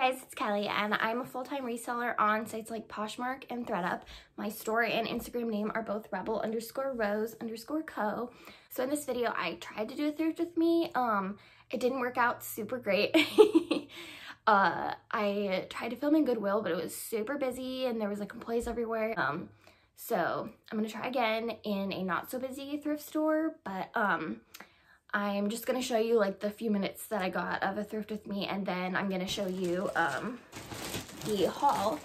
Guys, it's Kelly and I'm a full-time reseller on sites like Poshmark and ThredUp. My store and Instagram name are both rebel_rose_co. So in this video, I tried to do a thrift with me. It didn't work out super great. I tried to film in Goodwill, but it was super busy and there was like employees everywhere. So I'm gonna try again in a not so busy thrift store, but I'm just gonna show you like the few minutes that I got of a thrift with me, and then I'm gonna show you the haul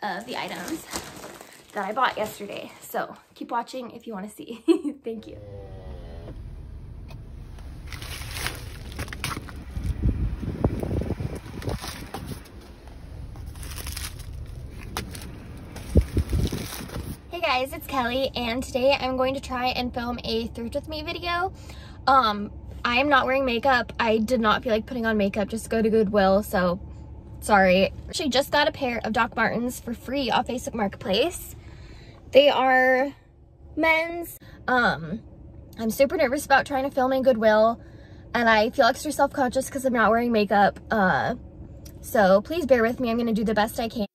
of the items that I bought yesterday. So keep watching if you wanna see. Thank you. Hey guys, it's Kelly, and today I'm going to try and film a thrift with me video. I am not wearing makeup. I did not feel like putting on makeup just to go to Goodwill, so sorry. Actually just got a pair of Doc Martens for free off Facebook Marketplace. They are men's. I'm super nervous about trying to film in Goodwill, and I feel extra self-conscious because I'm not wearing makeup. So please bear with me. I'm gonna do the best I can.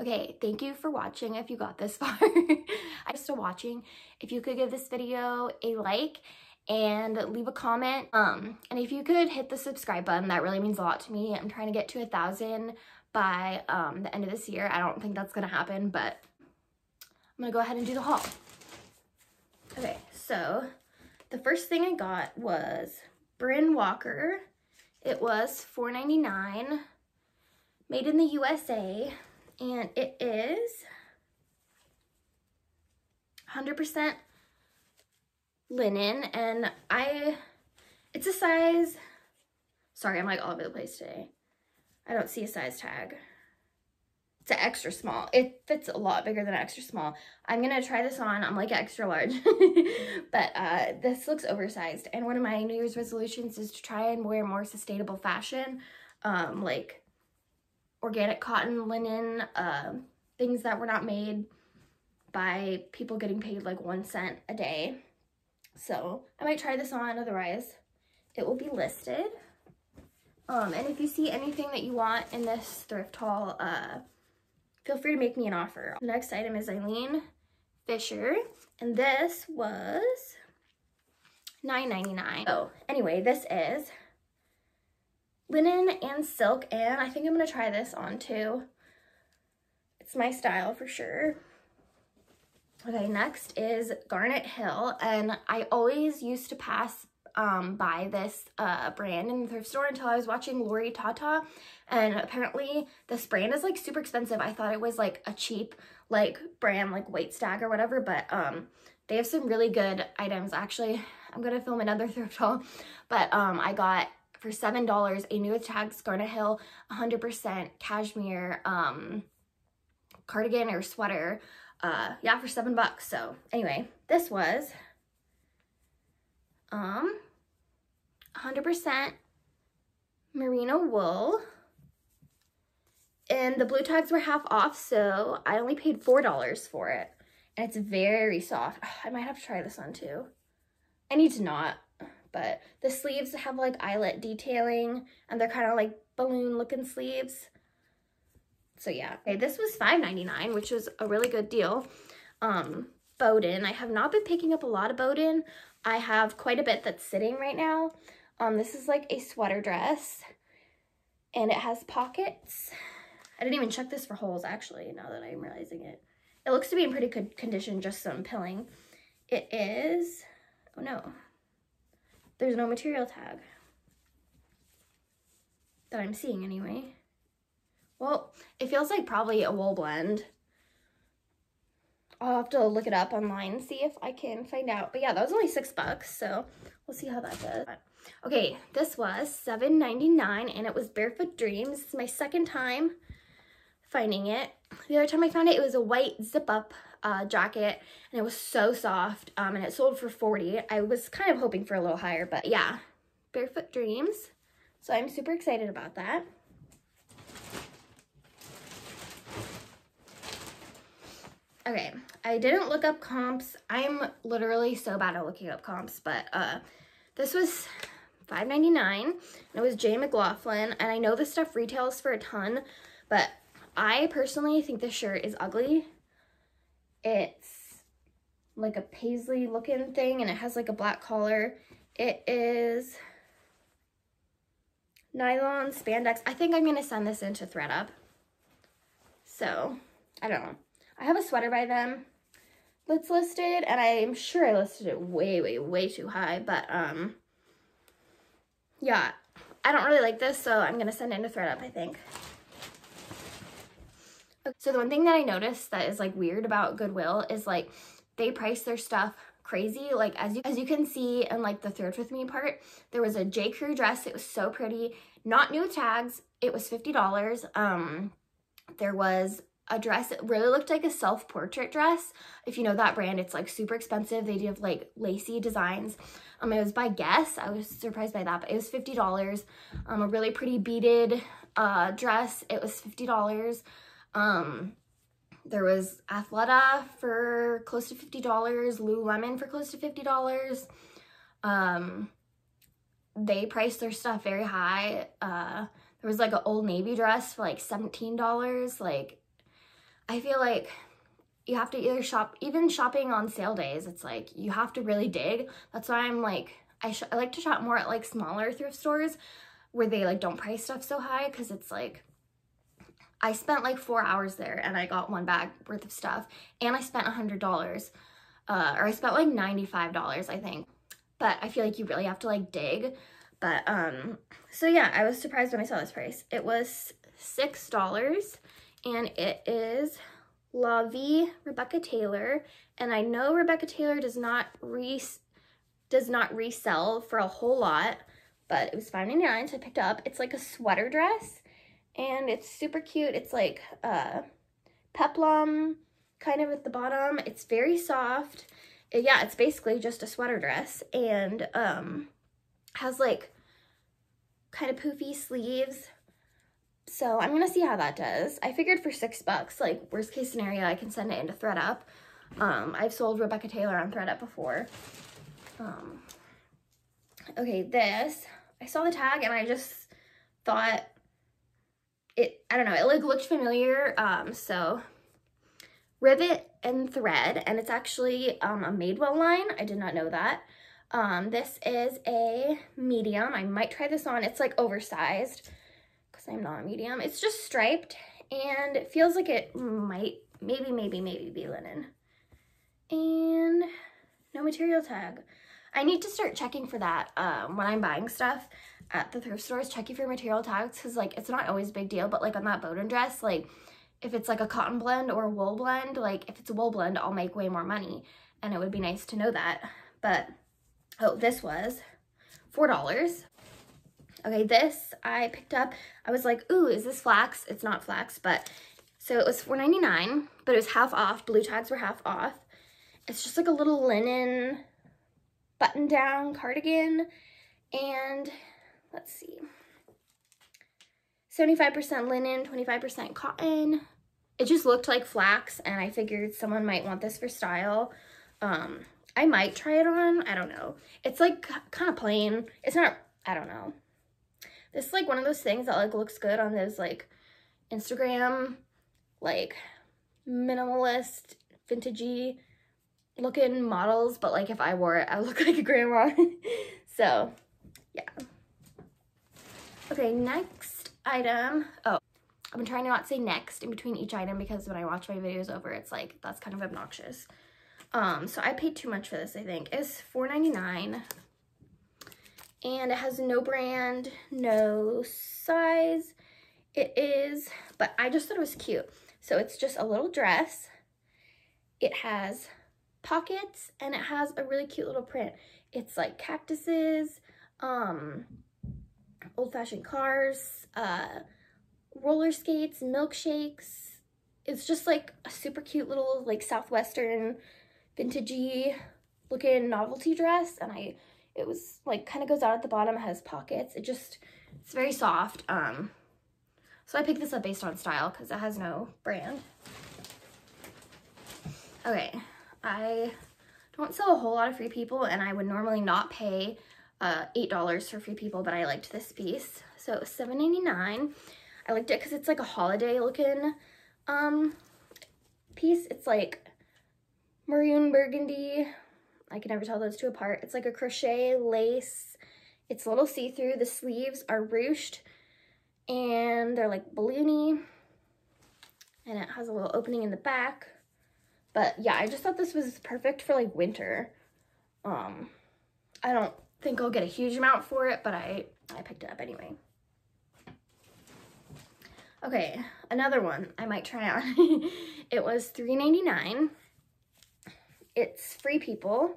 Okay, thank you for watching if you got this far. I'm still watching. If you could give this video a like and leave a comment. And if you could hit the subscribe button, that really means a lot to me. I'm trying to get to 1,000 by the end of this year. I don't think that's gonna happen, but I'm gonna go ahead and do the haul. Okay, so the first thing I got was Bryn Walker. It was $4.99, made in the USA. And it is 100% linen, and it's a size, sorry, I'm like all over the place today. I don't see a size tag. It's an extra small. It fits a lot bigger than extra small. I'm gonna try this on. I'm like extra large, but this looks oversized. And one of my New Year's resolutions is to try and wear more sustainable fashion, like organic cotton, linen, things that were not made by people getting paid like 1 cent a day. So I might try this on, otherwise it will be listed. And if you see anything that you want in this thrift haul, feel free to make me an offer. The next item is Eileen Fisher, and this was $9.99. So anyway, this is linen and silk, and I think I'm gonna try this on too. It's my style for sure. Okay, next is Garnet Hill, and I always used to pass by this brand in the thrift store until I was watching Lori Tata, and apparently this brand is like super expensive. I thought it was like a cheap like brand like White Stag or whatever, but they have some really good items. Actually, I'm gonna film another thrift haul, but I got for $7 a new tags Garnet Hill 100% cashmere cardigan or sweater, yeah, for $7. So anyway, this was 100% merino wool, and the blue tags were half off, so I only paid $4 for it, and it's very soft. I might have to try this on too. I need to not, but the sleeves have like eyelet detailing, and they're kind of like balloon looking sleeves. So yeah, okay, this was $5.99, which was a really good deal. Bowden, I have not been picking up a lot of Bowden. I have quite a bit that's sitting right now. This is like a sweater dress, and it has pockets. I didn't even check this for holes, actually, now that I'm realizing it. It looks to be in pretty good condition, just some pilling. It is, oh no, there's no material tag that I'm seeing anyway. Well, it feels like probably a wool blend. I'll have to look it up online, see if I can find out. But yeah, that was only $6, so we'll see how that does. Okay, this was $7.99, and it was Barefoot Dreams. This is my second time finding it. The other time I found it, it was a white zip-up jacket, and it was so soft, and it sold for $40. I was kind of hoping for a little higher, but yeah, Barefoot Dreams. So I'm super excited about that. Okay, I didn't look up comps. I'm literally so bad at looking up comps, but this was $5.99, and it was J. McLaughlin, and I know this stuff retails for a ton, but I personally think this shirt is ugly. It's like a paisley looking thing, and it has like a black collar. It is nylon spandex. I think I'm gonna send this into ThredUp. So, I don't know. I have a sweater by them that's listed, and I'm sure I listed it way too high, but yeah, I don't really like this, so I'm gonna send it into ThredUp, I think. So the one thing that I noticed that is like weird about Goodwill is like they price their stuff crazy. Like as you can see in like the Thrift With Me part, there was a J. Crew dress. It was so pretty, not new tags. It was $50. There was a dress that really looked like a self-portrait dress. If you know that brand, it's like super expensive. They do have like lacy designs. It was by Guess. I was surprised by that, but it was $50. A really pretty beaded dress. It was $50. There was Athleta for close to $50, Lululemon for close to $50. They priced their stuff very high. There was like an Old Navy dress for like $17. Like, I feel like you have to either shop, even shopping on sale days, it's like you have to really dig. That's why I'm like, I like to shop more at like smaller thrift stores where they like don't price stuff so high, because it's like, I spent like 4 hours there and I got one bag worth of stuff, and I spent $100, or I spent like $95, I think. But I feel like you really have to like dig. But so yeah, I was surprised when I saw this price. It was $6, and it is La Vie Rebecca Taylor, and I know Rebecca Taylor does not resell for a whole lot, but it was $5.99, so I picked up. It's like a sweater dress, and it's super cute. It's like peplum kind of at the bottom. It's very soft. Yeah, it's basically just a sweater dress, and has like kind of poofy sleeves. So I'm gonna see how that does. I figured for $6, like worst case scenario, I can send it into ThredUp. I've sold Rebecca Taylor on ThredUp before. Okay, this, I saw the tag and I just thought I don't know, it like looked familiar. So Rivet and Thread, and it's actually a Madewell line. I did not know that. This is a medium. I might try this on. It's like oversized because I'm not a medium. It's just striped, and it feels like it might maybe be linen. And no material tag. I need to start checking for that when I'm buying stuff at the thrift stores, checking for material tags, because like it's not always a big deal, but like on that Bowden dress, like if it's like a cotton blend or a wool blend, like if it's a wool blend, I'll make way more money, and it would be nice to know that. But Oh, this was $4. Okay, this I picked up. I was like, ooh, is this flax? It's not flax, but so it was $4.99, but it was half off. Blue tags were half off. It's just like a little linen button-down cardigan, and let's see, 75% linen, 25% cotton. It just looked like flax, and I figured someone might want this for style. I might try it on. I don't know. It's like kind of plain. It's not, I don't know. This is like one of those things that like looks good on those like Instagram, like minimalist, vintagey looking models, but like if I wore it, I would look like a grandma. So yeah. Okay, next item. Oh, I've been trying to not say next in between each item because when I watch my videos over, it's like, that's kind of obnoxious. So I paid too much for this, I think. It's $4.99. And it has no brand, no size. It is, but I just thought it was cute. So it's just a little dress. It has pockets and it has a really cute little print. It's like cactuses, old-fashioned cars, roller skates, milkshakes. It's just like a super cute little like Southwestern vintagey looking novelty dress, and it was like kind of goes out at the bottom. It has pockets. It's very soft. So I picked this up based on style because it has no brand. Okay, I don't sell a whole lot of Free People, and I would normally not pay $8 for Free People, but I liked this piece. So it was $7.99. I liked it because it's like a holiday looking piece. It's like maroon burgundy. I can never tell those two apart. It's like a crochet lace. It's a little see-through. The sleeves are ruched and they're like balloony, and it has a little opening in the back. But yeah, I just thought this was perfect for like winter. I don't think I'll get a huge amount for it, but I picked it up anyway. Okay, another one I might try on. It was $3.99. It's Free People.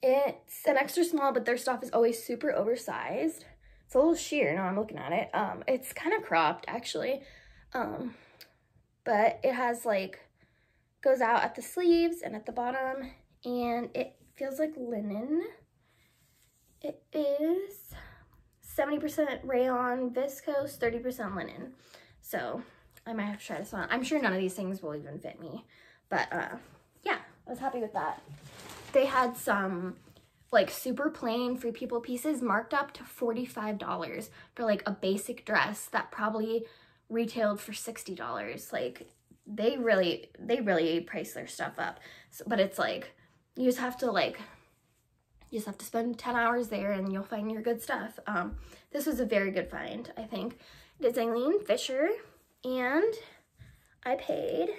It's an extra small, but their stuff is always super oversized. It's a little sheer now I'm looking at it. It's kind of cropped actually. But it has like, goes out at the sleeves and at the bottom, and it feels like linen. It is 70% rayon, viscose, 30% linen. So I might have to try this on. I'm sure none of these things will even fit me, but yeah, I was happy with that. They had some like super plain Free People pieces marked up to $45 for like a basic dress that probably retailed for $60. Like they really price their stuff up. So, but it's like you just have to spend 10 hours there and you'll find your good stuff. This was a very good find, I think. It is Eileen Fisher, and I paid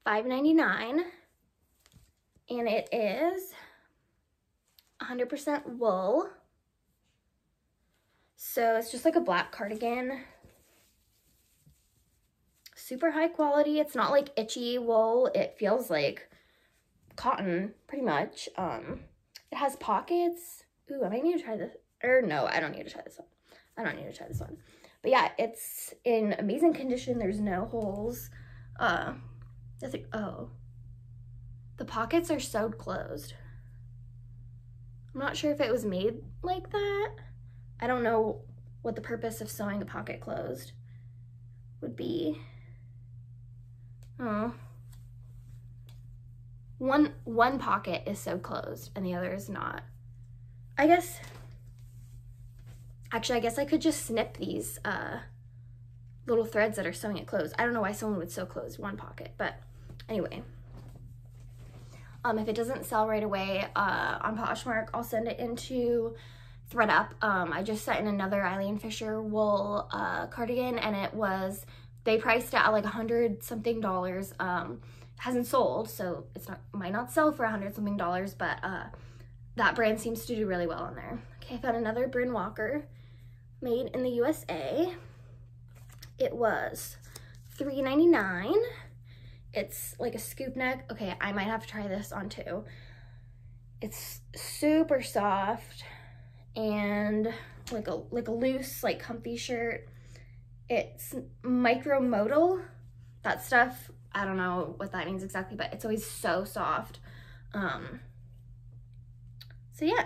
$5.99, and it is 100% wool. So it's just like a black cardigan. Super high quality. It's not like itchy wool. It feels like cotton pretty much. It has pockets. Ooh, I might need to try this. Or no, I don't need to try this one. I don't need to try this one. But yeah, it's in amazing condition. There's no holes. Oh, the pockets are sewed closed. I'm not sure if it was made like that. I don't know what the purpose of sewing a pocket closed would be. Oh. One pocket is sewed closed and the other is not. I guess I could just snip these little threads that are sewing it closed. I don't know why someone would sew closed one pocket, but anyway. If it doesn't sell right away on Poshmark, I'll send it into ThreadUp. I just sent in another Eileen Fisher wool cardigan, and they priced it at like $100-something. Hasn't sold, so might not sell for $100-something, but that brand seems to do really well on there. Okay, I found another Bryn Walker made in the USA. It was $3.99. It's like a scoop neck. Okay, I might have to try this on too. It's super soft and like a loose, like comfy shirt. It's micromodal. That stuff, I don't know what that means exactly, but it's always so soft. So yeah.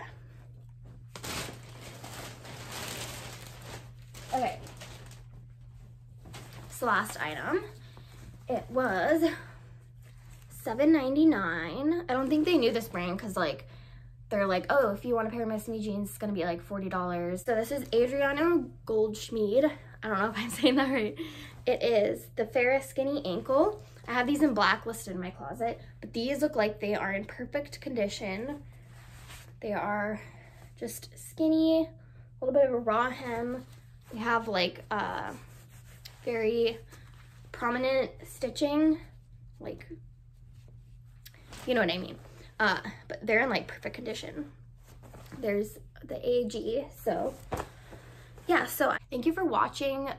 Okay. So last item, it was $7.99. I don't think they knew this brand because like they're like, oh, if you want a pair of Miss Me jeans, it's gonna be like $40. So this is Adriano Goldschmied. I don't know if I'm saying that right. It is the Farrah Skinny Ankle. I have these in black listed in my closet, but these look like they are in perfect condition. They are just skinny, a little bit of a raw hem. We have like very prominent stitching, like, you know what I mean. But they're in like perfect condition. There's the AG, so yeah, so thank you for watching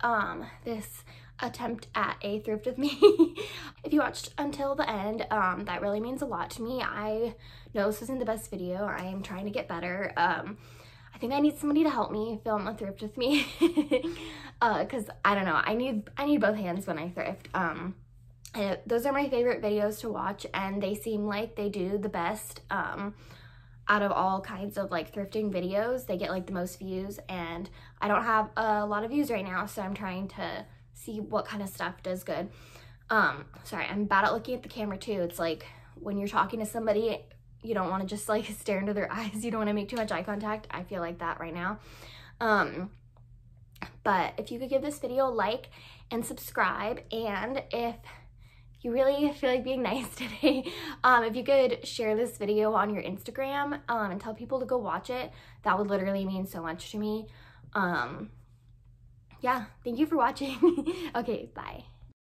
this attempt at a thrift with me. If you watched until the end, that really means a lot to me. I know this wasn't the best video. I am trying to get better. I think I need somebody to help me film a thrift with me because I don't know, I need both hands when I thrift. Those are my favorite videos to watch, and they seem like they do the best out of all kinds of like thrifting videos. They get like the most views, and I don't have a lot of views right now, so I'm trying to see what kind of stuff does good. Sorry, I'm bad at looking at the camera too. It's like when you're talking to somebody, you don't want to just like stare into their eyes. You don't want to make too much eye contact. I feel like that right now. But if you could give this video a like and subscribe, and if you really feel like being nice today, if you could share this video on your Instagram and tell people to go watch it, that would literally mean so much to me. Yeah, thank you for watching. Okay, bye.